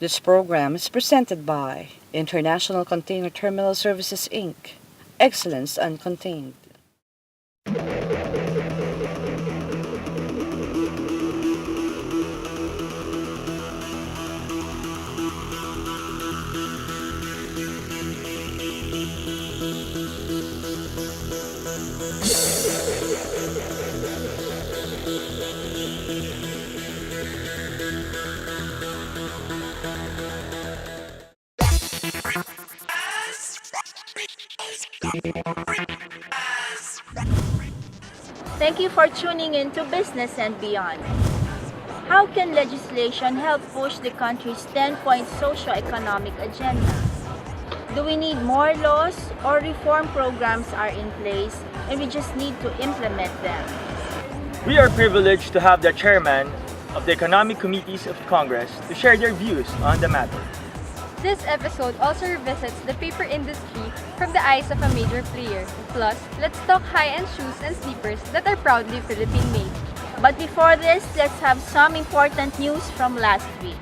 This program is presented by International Container Terminal Services, Inc. Excellence Uncontained. Thank you for tuning in to Business and Beyond. How can legislation help push the country's 10-point socio-economic agenda? Do we need more laws or reform programs are in place and we just need to implement them? We are privileged to have the chairman of the economic committees of Congress to share their views on the matter. This episode also revisits the paper industry from the eyes of a major player. Plus, let's talk high-end shoes and sneakers that are proudly Philippine-made. But before this, let's have some important news from last week.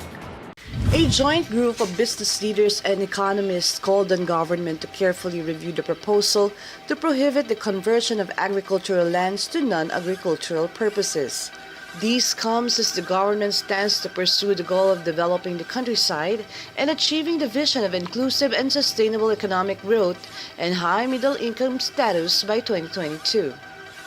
A joint group of business leaders and economists called on government to carefully review the proposal to prohibit the conversion of agricultural lands to non-agricultural purposes. This comes as the government stands to pursue the goal of developing the countryside and achieving the vision of inclusive and sustainable economic growth and high middle-income status by 2022.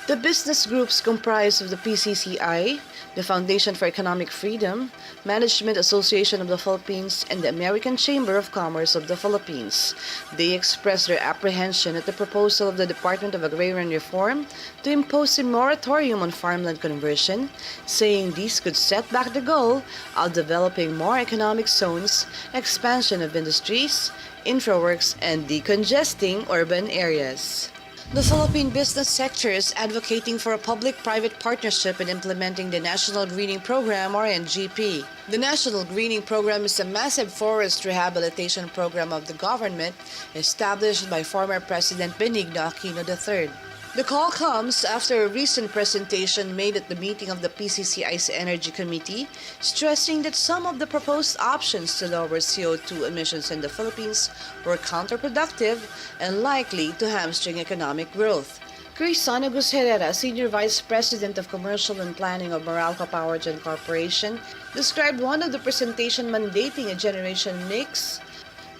The business groups comprise of the PCCI, the Foundation for Economic Freedom, Management Association of the Philippines, and the American Chamber of Commerce of the Philippines. They expressed their apprehension at the proposal of the Department of Agrarian Reform to impose a moratorium on farmland conversion, saying this could set back the goal of developing more economic zones, expansion of industries, infraworks, and decongesting urban areas. The Philippine business sector is advocating for a public-private partnership in implementing the National Greening Program or NGP. The National Greening Program is a massive forest rehabilitation program of the government established by former President Benigno Aquino III. The call comes after a recent presentation made at the meeting of the PCCI's Energy Committee, stressing that some of the proposed options to lower CO2 emissions in the Philippines were counterproductive and likely to hamstring economic growth. Chris Agus Herrera, Senior Vice President of Commercial and Planning of Meralco Power Gen Corporation, described one of the presentation mandating a generation mix,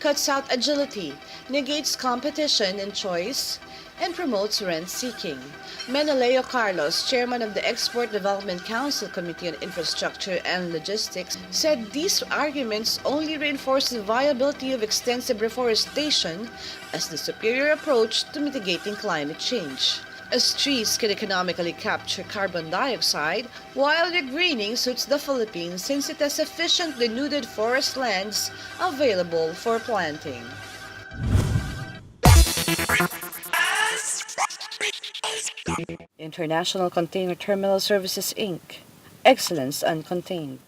cuts out agility, negates competition and choice, and promotes rent-seeking. Meneleo Carlos, chairman of the Export Development Council Committee on Infrastructure and Logistics, said these arguments only reinforce the viability of extensive reforestation as the superior approach to mitigating climate change. As trees can economically capture carbon dioxide, while the greening suits the Philippines since it has sufficient denuded forest lands available for planting. International Container Terminal Services, Inc. Excellence Uncontained.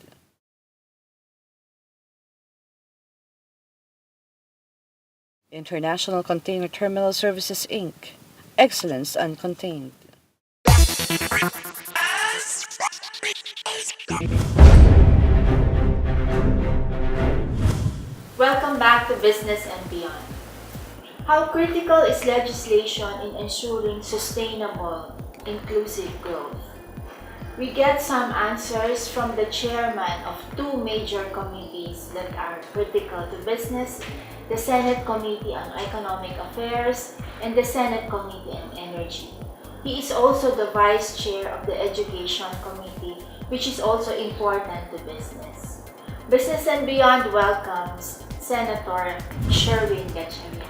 International Container Terminal Services, Inc. Excellence Uncontained. Welcome back to Business and Beyond. How critical is legislation in ensuring sustainable, inclusive growth? We get some answers from the chairman of two major committees that are critical to business, the Senate Committee on Economic Affairs and the Senate Committee on Energy. He is also the vice chair of the Education Committee, which is also important to business. Business and Beyond welcomes Senator Sherwin Gatchalian.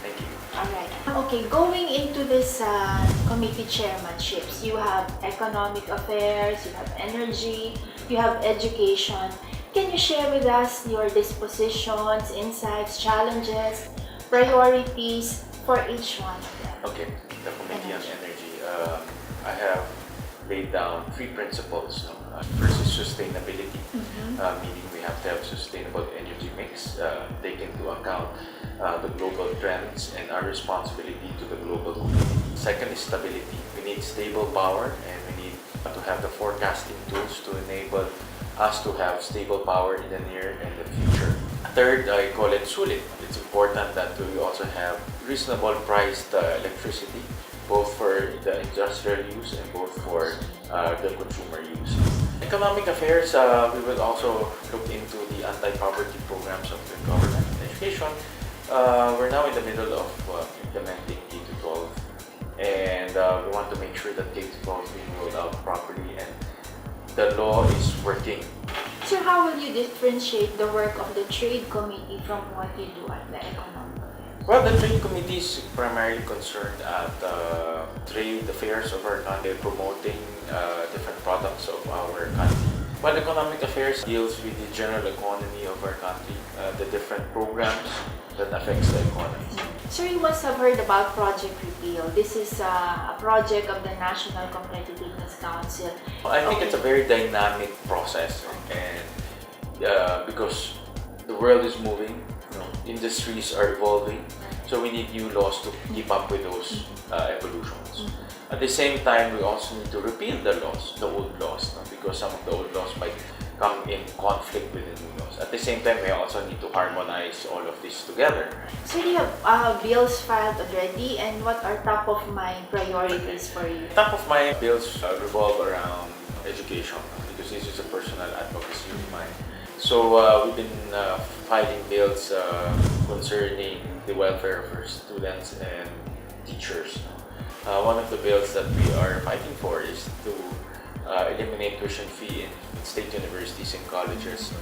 Thank you. Alright. Okay, going into this committee chairmanships, you have economic affairs, you have energy, you have education. Can you share with us your dispositions, insights, challenges, priorities for each one of them? Okay, the Committee on Energy. I have laid down three principles. First is sustainability, meaning we have to have sustainable energy mix, take into account the global trends and our responsibility to the global community. Second is stability. We need stable power and we need to have the forecasting tools to enable us to have stable power in the near and the future. Third, I call it sulit. It's important that we also have reasonable priced electricity, both for the industrial use and both for the consumer use. Economic affairs, we will also look into the anti-poverty programs of the government. Education, we're now in the middle of implementing K-12, and we want to make sure that K-12 is being rolled out properly and the law is working. So how will you differentiate the work of the trade committee from what you do at the economic affairs? Well, the trade committee is primarily concerned at trade affairs of our country, promoting different products of our country. While economic affairs deals with the general economy of our country, the different programs that affects the economy. Sir, you must have heard about Project Repeal. This is a project of the National Competitiveness Council. I think it's a very dynamic process, and because the world is moving, industries are evolving, so we need new laws to keep up with those evolutions. At the same time, we also need to repeal the laws, the old laws, because some of the old laws might come in conflict with the new laws. At the same time, we also need to harmonize all of this together. So do you have bills filed already, and what are top of mind priorities for you? Top of my bills revolve around education, because this is a personal advocacy of mine. So we've been filing bills concerning the welfare of our students and teachers. One of the bills that we are fighting for is to eliminate tuition fee in state universities and colleges.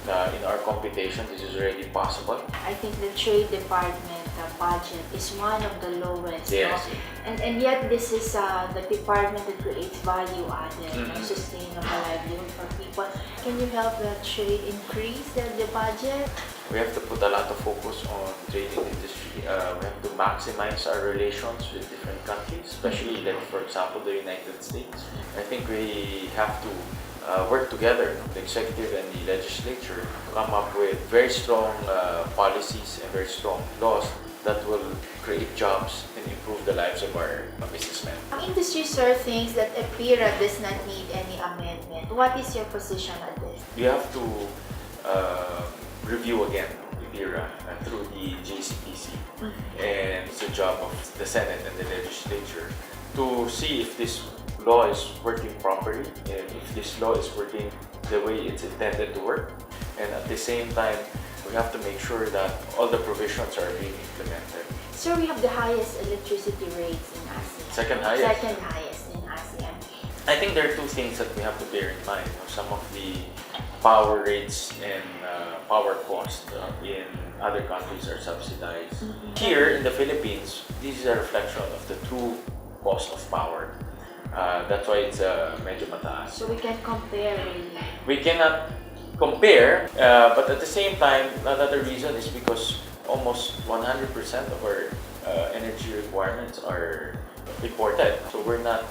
In our computation, this is already possible. I think the Trade Department budget is one of the lowest. Yes. No? And yet this is the department that creates value added, sustainable livelihood for people. Can you help the trade increase the budget? We have to put a lot of focus on trade and industry. We have to maximize our relations with different countries, especially like, for example, the United States. I think we have to work together, the executive and the legislature, to come up with very strong policies and very strong laws that will create jobs and improve the lives of our businessmen. Industry, sir, thinks that EPIRA does not need any amendment. What is your position on this? We have to review again EPIRA through the JCPC, and it's the job of the Senate and the legislature to see if this law is working properly and if this law is working the way it's intended to work, and at the same time we have to make sure that all the provisions are being implemented. Sir, we have the highest electricity rates in ASEAN. Second highest. Second highest in ASEAN. I think there are two things that we have to bear in mind. Some of the power rates and power costs in other countries are subsidized. Here in the Philippines, this is a reflection of the true cost of power. That's why it's medyo mataas. So we can compare really. We cannot compare, but at the same time, another reason is because almost 100% of our energy requirements are imported. So we're not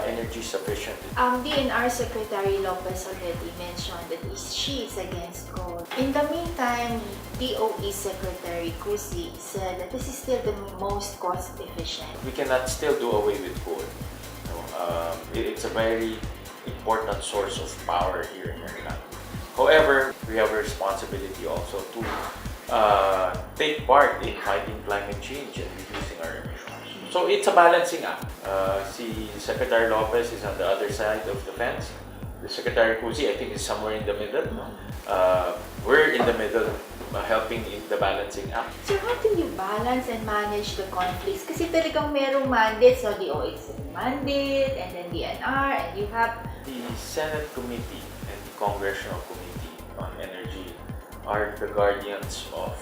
energy sufficient. DNR Secretary Lopez already mentioned that she is against coal. In the meantime, DOE Secretary Cusi said that this is still the most cost efficient. We cannot still do away with coal. It's a very important source of power here in our country. However, we have a responsibility also to take part in fighting climate change and reducing our emissions. So it's a balancing act. Si Secretary Lopez is on the other side of the fence. The Secretary Cusi, I think, is somewhere in the middle. We're in the middle, helping in the balancing act. So how do you balance and manage the conflicts? Kasi talagang merong mandates, so DOE is a mandate, and then DNR, and you have... The Senate Committee and the Congressional Committee on Energy are the guardians of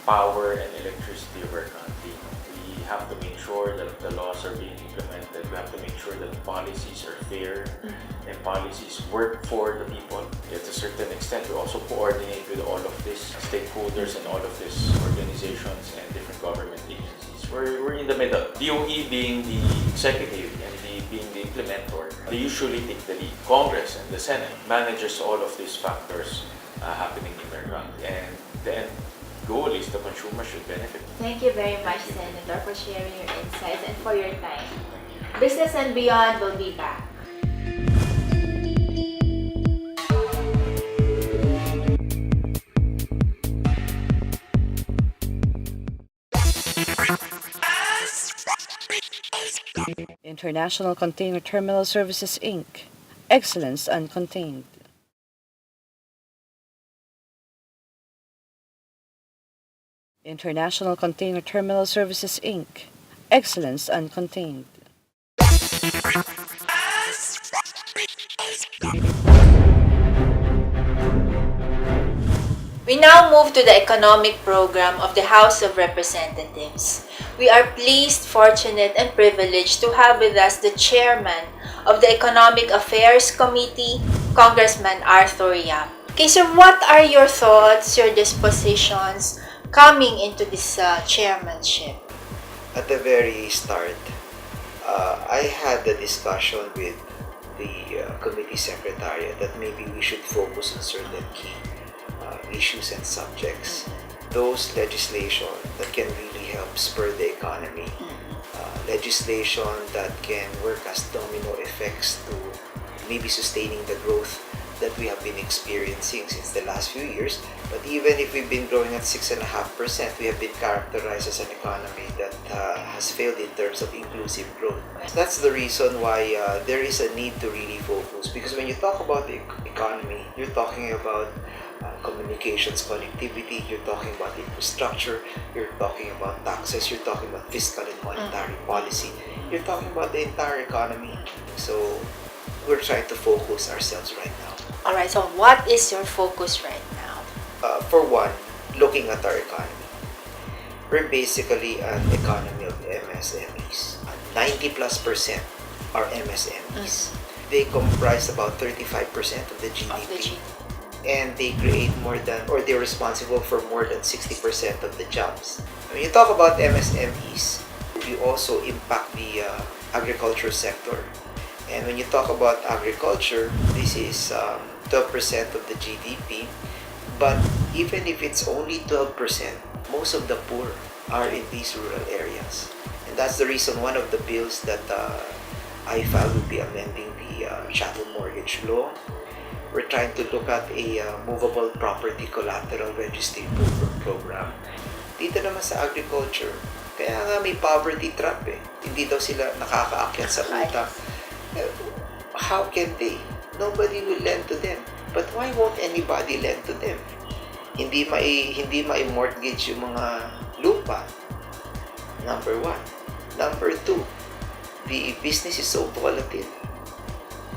power and electricity of our country. We have to make sure that the laws are being implemented. We have to make sure that policies are fair and policies work for the people. At a certain extent, we also coordinate with all of these stakeholders and all of these organizations and different government agencies. We're in the middle. DOE being the executive and being the implementer, they usually take the lead. Congress and the Senate manages all of these factors happening in their country, and the end goal is the consumer should benefit. Thank you very much, Senator, for sharing your insights and for your time. Business and Beyond will be back. International Container Terminal Services Inc. Excellence Uncontained. International Container Terminal Services Inc. Excellence Uncontained. We now move to the economic program of the House of Representatives. We are pleased, fortunate, and privileged to have with us the chairman of the Economic Affairs Committee, Congressman Arthur Yap. Okay, sir, what are your thoughts, your dispositions coming into this chairmanship? At the very start, I had the discussion with the committee secretariat that maybe we should focus on certain key issues and subjects. Those legislation that can really help spur the economy, legislation that can work as domino effects to maybe sustaining the growth that we have been experiencing since the last few years. But even if we've been growing at 6.5%, we have been characterized as an economy that has failed in terms of inclusive growth. That's the reason why there is a need to really focus, because when you talk about the economy, you're talking about communications, connectivity, you're talking about infrastructure, you're talking about taxes, you're talking about fiscal and monetary policy, you're talking about the entire economy. So we're trying to focus ourselves right now. Alright, so what is your focus right now? For one, looking at our economy, we're basically an economy of MSMEs. 90+% are MSMEs. They comprise about 35% of the GDP. And they create more than, or they're responsible for more than 60% of the jobs. When you talk about MSMEs, you also impact the agriculture sector. And when you talk about agriculture, this is 12% of the GDP. But even if it's only 12%, most of the poor are in these rural areas. And that's the reason one of the bills that I filed will be amending the chattel mortgage law. We're trying to look at a movable property collateral registry program. Dito naman sa agriculture, kaya nga may poverty trap eh. Hindi daw sila nakakaakyat sa utang. How can they? Nobody will lend to them. But why won't anybody lend to them? Hindi mai-mortgage yung mga lupa. Number one. Number two, the business is so volatile.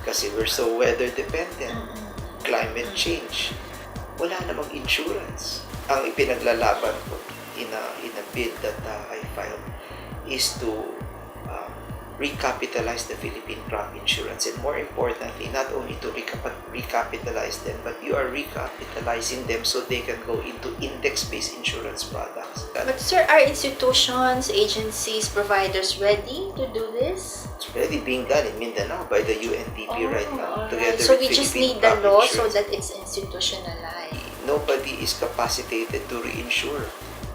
Kasi we're so weather dependent. Climate change. Wala namang insurance. Ang ipinaglalaban ko in a bill that I filed is to recapitalize the Philippine crop insurance, and more importantly, not only to recapitalize them, but you are recapitalizing them so they can go into index-based insurance products. But sir, are institutions, agencies, providers ready to do this? It's already being done in Mindanao by the UNDP right now. Right. So we just need the law so that it's institutionalized. Nobody is capacitated to reinsure.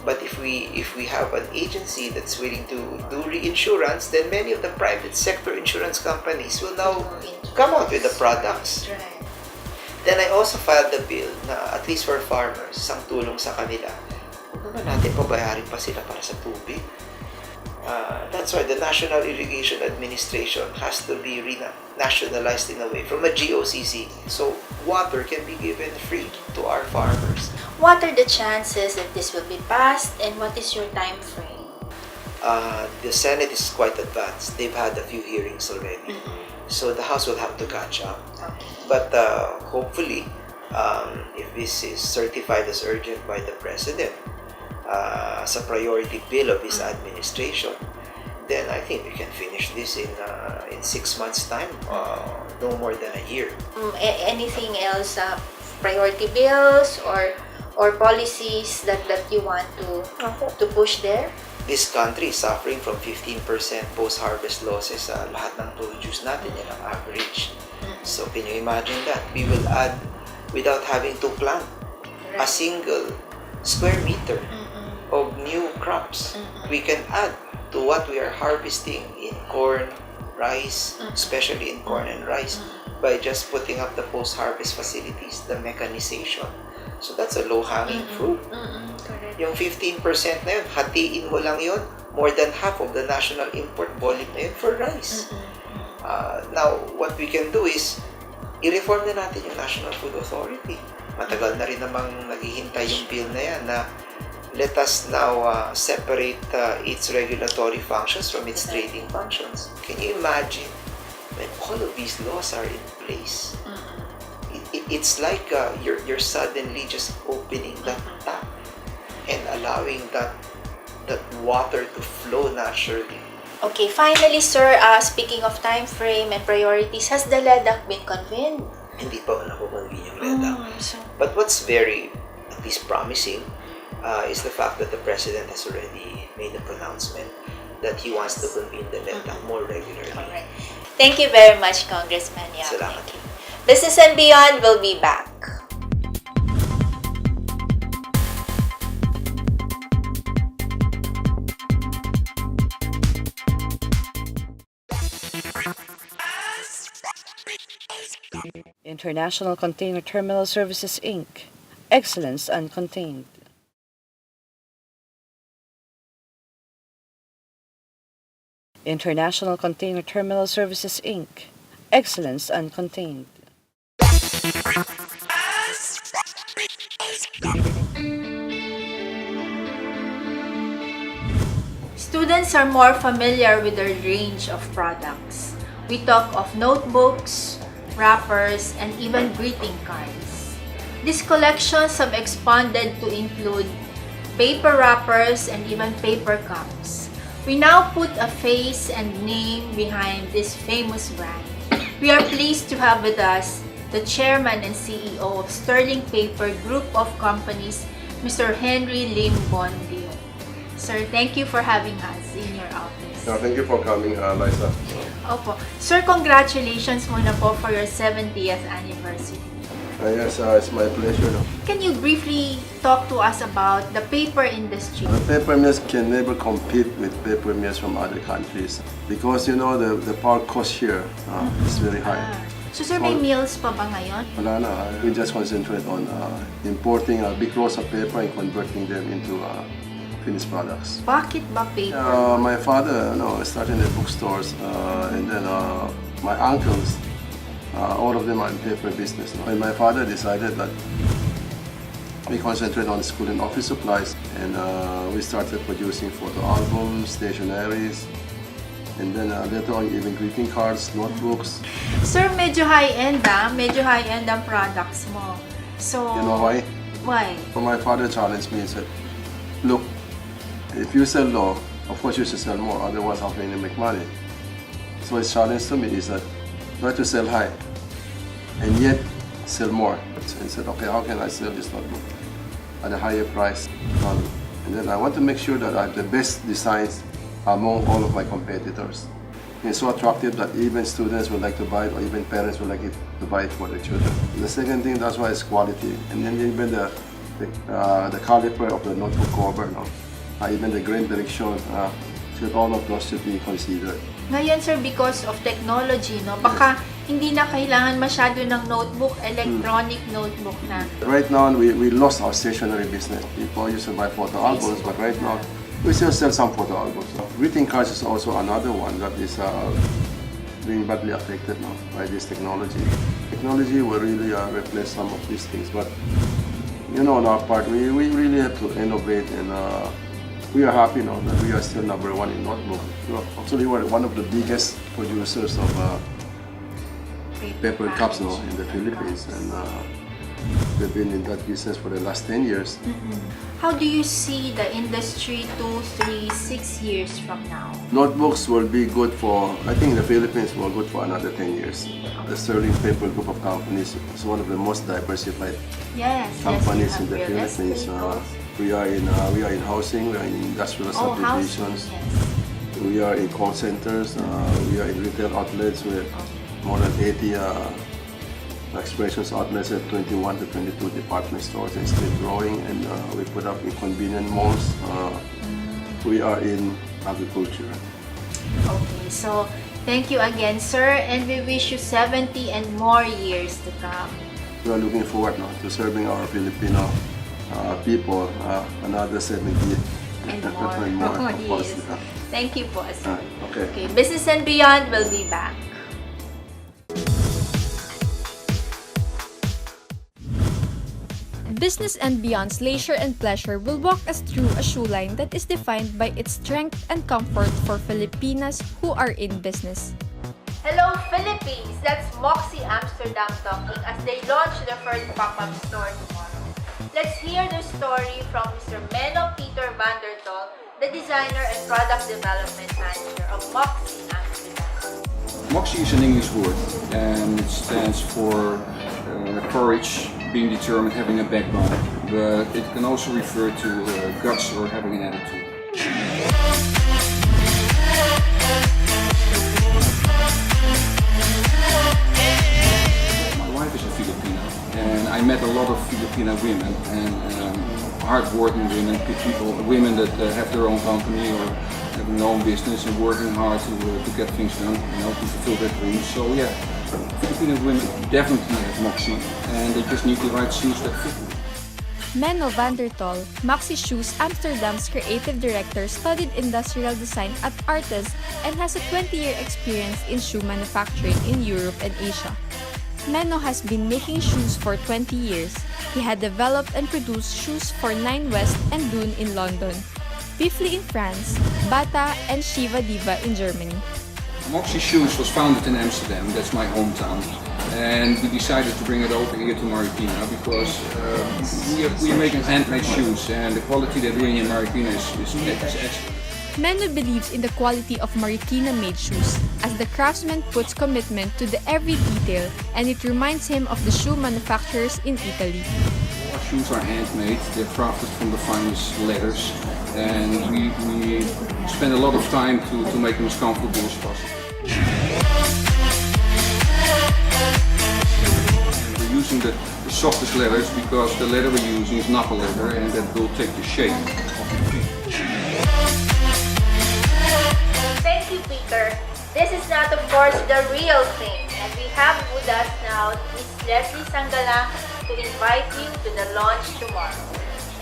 But if we have an agency that's willing to do reinsurance, then many of the private sector insurance companies will now come out with the products. Right. Then I also filed the bill na at least for farmers, isang tulong sa kanila. Huwag naman natin pabayarin pa sila para sa tubig. That's why the National Irrigation Administration has to be nationalized in a way from a GOCC. So water can be given free to our farmers. What are the chances that this will be passed, and what is your time frame? The Senate is quite advanced. They've had a few hearings already. So the House will have to catch up. Okay. But hopefully, if this is certified as urgent by the President, as a priority bill of his administration, then I think we can finish this in 6 months' time, no more than a year. Anything else, priority bills or policies that you want to push there? This country is suffering from 15% post-harvest losses sa lahat ng produce natin, yan ang average. So can you imagine that? We will add, without having to plant a single square meter of new crops, we can add to what we are harvesting in corn, rice, especially in corn and rice, by just putting up the post-harvest facilities, the mechanization. So that's a low-hanging fruit. Correct. Yung 15% na yun, hatiin mo lang yun, more than half of the national import volume na yun for rice. Now, what we can do is, i-reform na natin yung National Food Authority. Matagal na rin namang naghihintay yung bill na yan na let us now separate its regulatory functions from its trading functions. Can you imagine when all of these laws are in place? It's like you're suddenly just opening that tap and allowing that water to flow naturally. Okay, finally, sir, speaking of time frame and priorities, has the LEDAC been convened? Hindi pa nakukonvene yung LEDAC. So, But what's very, at least promising, is the fact that the President has already made a pronouncement that he wants to convene the LEDAC more regularly. alright. Thank you very much, Congressman Yap. Salamat. Thank you. Business and Beyond will be back. International Container Terminal Services, Inc. Excellence Uncontained. International Container Terminal Services, Inc. Excellence Uncontained. Students are more familiar with the range of products. We talk of notebooks, wrappers, and even greeting cards. These collections have expanded to include paper wrappers and even paper cups. We now put a face and name behind this famous brand. We are pleased to have with us the Chairman and CEO of Sterling Paper Group of Companies, Mr. Henry Lim Bondio. Sir, thank you for having us in your office. Thank you for coming, Liza. Opo. Sir, congratulations muna po for your 70th anniversary. Yes, it's my pleasure. No? Can you briefly talk to us about the paper industry? The paper mills can never compete with paper mills from other countries because you know the power cost here is very high. So sir, may mills pa ba ngayon? Wala na. We just concentrate on importing big rolls of paper and converting them into finished products. Bakit ba paper? My father, started in bookstores, and then my uncles, all of them are in paper business. And my father decided that we concentrate on school and office supplies, and we started producing photo albums, stationaries, and then later on even greeting cards, notebooks. Sir, medyo high-end medyo high-end ang products mo. So, You know why? Why? So my father challenged me and said, look, if you sell low, of course you should sell more, otherwise how can you make money? So his challenge to me is that try to sell high and yet sell more. And I said, okay, how can I sell this notebook at a higher price? And then I want to make sure that I have the best designs among all of my competitors. It's so attractive that even students would like to buy it, or even parents would like to buy it for their children. And the second thing, that's why it's quality. And then even the caliper of the notebook cover, even the grain direction, all of those should be considered. Ngayon sir, because of technology, baka hindi na kailangan masyado ng notebook, electronic notebook na. Right now, we lost our stationery business. People used to buy photo albums, but right now, we still sell some photo albums. Greeting cards is also another one that is being badly affected now by this technology. Technology will really replace some of these things, but on our part, we really have to innovate, and we are happy now that we are still #1 in notebook. Actually, we're one of the biggest producers of paper cups now in the Philippines, and we've been in that business for the last 10 years. How do you see the industry 2, 3, 6 years from now? Notebooks will be good for, I think the Philippines will good for another 10 years. The Sterling Paper Group of Companies is one of the most diversified companies in the Philippines. We are in housing, we are in industrial subdivisions, we are in call centers, we are in retail outlets with more than 80 expressions outlets at 21 to 22 department stores, and still growing, and we put up in convenient malls. We are in agriculture. Okay, so thank you again, sir, and we wish you 70 and more years to come. we are looking forward now to serving our Filipino people another 70 And more. and more, Oh, of course. yes. Thank you, boss. Okay. Okay, Business and Beyond will be back. Business and Beyond's Leisure and Pleasure will walk us through a shoe line that is defined by its strength and comfort for Filipinas who are in business. Hello, Philippines! That's Moxie Amsterdam talking as they launch their first pop-up store tomorrow. Let's hear the story from Mr. Menno Peter van der Tol, the designer and product development manager of Moxie Amsterdam. Moxie is an English word and it stands for courage, being determined, having a backbone, but it can also refer to guts or having an attitude. My wife is a Filipina and I met a lot of Filipina women and hard-working women, women that have their own company or have their own business and working hard to get things done, to fulfill their dreams. So yeah, Filipino women definitely have Moxie and they just need the right shoes that fit them. Menno van der Tol, Moxie Shoes Amsterdam's creative director, studied industrial design at Artes and has a 20-year experience in shoe manufacturing in Europe and Asia. Menno has been making shoes for 20 years. He had developed and produced shoes for Nine West and Dune in London, Bifli in France, Bata and Shiva Diva in Germany. Moxie Shoes was founded in Amsterdam, that's my hometown, and we decided to bring it over here to Marikina because we are making handmade shoes and the quality they're doing in Marikina is excellent. Menno believes in the quality of Marikina-made shoes as the craftsman puts commitment to the every detail and it reminds him of the shoe manufacturers in Italy. Our shoes are handmade, they're crafted from the finest leathers and we spend a lot of time to make them as comfortable as possible. We're using the softest leathers because the leather we're using is knuckle leather and that will take the shape of the feet. Thank you, Peter. This is not, of course, the real thing. And we have with us now Ms. Leslie Sangalang to invite you to the launch tomorrow.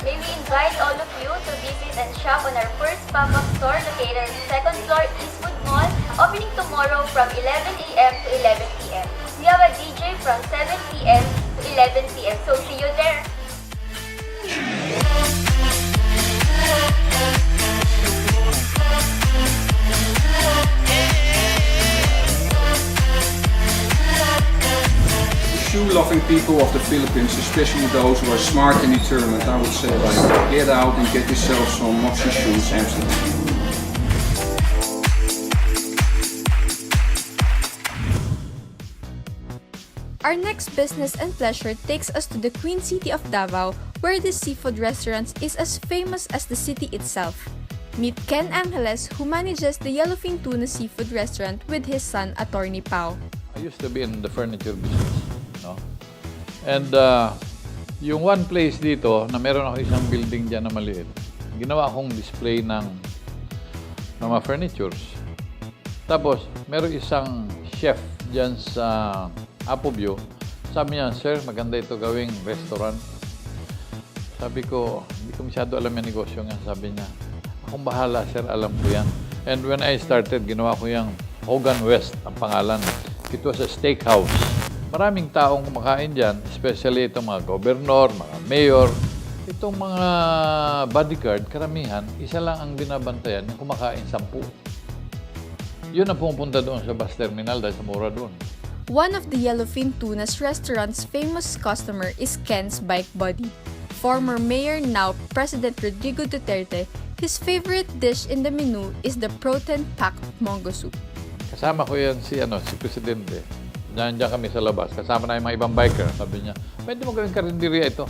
May we invite all of you to visit and shop on our first pop-up store located on the second floor Eastwood Mall, opening tomorrow from 11 a.m. to 11 p.m. We have a DJ from 7 p.m. to 11 p.m. So see you there! Shoe-loving people of the Philippines, especially those who are smart and determined, I would say, get out and get yourself some Moxie Shoes Amsterdam. Our next business and pleasure takes us to the Queen City of Davao, where this seafood restaurant is as famous as the city itself. Meet Ken Angeles, who manages the Yellowfin Tuna Seafood Restaurant with his son, Attorney Pao. I used to be in the furniture business, no? And yung one place dito na meron ako isang building dyan na maliit, ginawa akong display ng mga furnitures. Tapos, meron isang chef dyan sa Apoview. Sabi niya, "Sir, maganda ito gawing restaurant." Sabi ko, hindi ko masyado alam yung negosyo nga. Sabi niya, "Akong bahala, sir, alam ko yan." And when I started, ginawa ko yung Hogan West, ang pangalan. It was a steakhouse. Maraming taong kumakain dyan, especially itong mga gobernador, mga mayor. Itong mga bodyguard, karamihan, isa lang ang binabantayan, yung kumakain 10. Yun ang pumupunta doon sa bus terminal dahil sa mura doon. One of the Yellowfin Tuna's restaurant's famous customer is Ken's Bike Buddy. Former Mayor, now President Rodrigo Duterte, his favorite dish in the menu is the protein-packed mongo soup. Kasama ko yan si Presidente. Diyan kami sa labas. Kasama na yung mga ibang biker. Sabi niya, pwede mo gawing karinderya ito.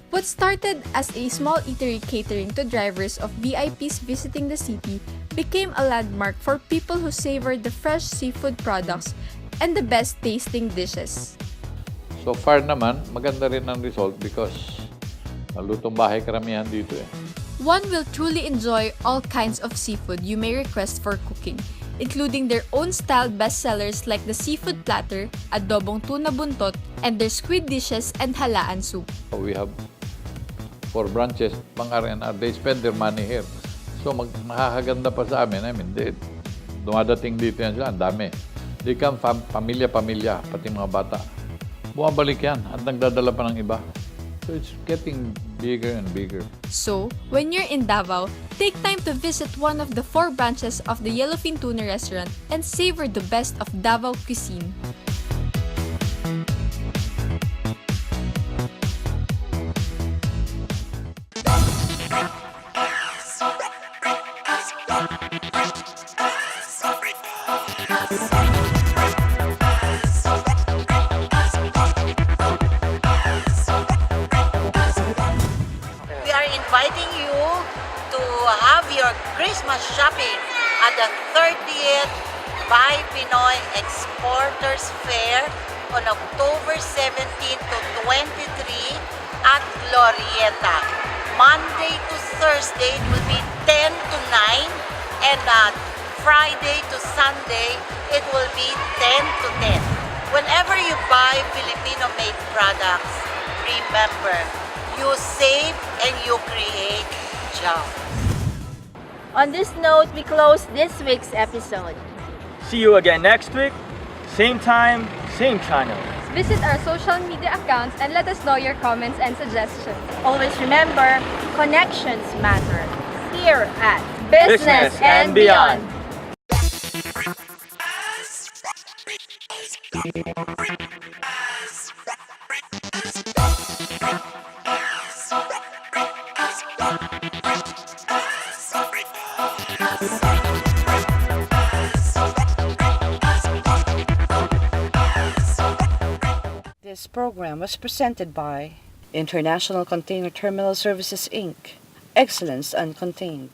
What started as a small eatery catering to drivers of VIPs visiting the city became a landmark for people who savored the fresh seafood products and the best tasting dishes. So far naman, maganda rin ang result because malutong bahay karamihan dito eh. One will truly enjoy all kinds of seafood you may request for cooking. including their own styled bestsellers like the seafood platter, adobong tuna buntot, and their squid dishes and halaan soup. We have 4 branches, pang R&R. They spend their money here. So nakakaganda pa sa amin. I mean, dumadating dito yan sila, ang dami. They come pamilya-pamilya, pati mga bata. Bumabalik yan at nagdadala pa ng iba. So it's getting bigger and bigger. So, when you're in Davao, take time to visit one of the 4 branches of the Yellowfin Tuna restaurant and savor the best of Davao cuisine. Inviting you to have your Christmas shopping at the 30th Buy Pinoy Exporters Fair on October 17 to 23 at Glorieta. Monday to Thursday it will be 10 to 9 and Friday to Sunday it will be 10 to 10. Whenever you buy Filipino-made products, remember, you save and you create jobs. On this note, we close this week's episode. See you again next week, same time, same channel. Visit our social media accounts and let us know your comments and suggestions. Always remember, connections matter. Here at Business and Beyond. This program was presented by International Container Terminal Services, Inc. Excellence Uncontained.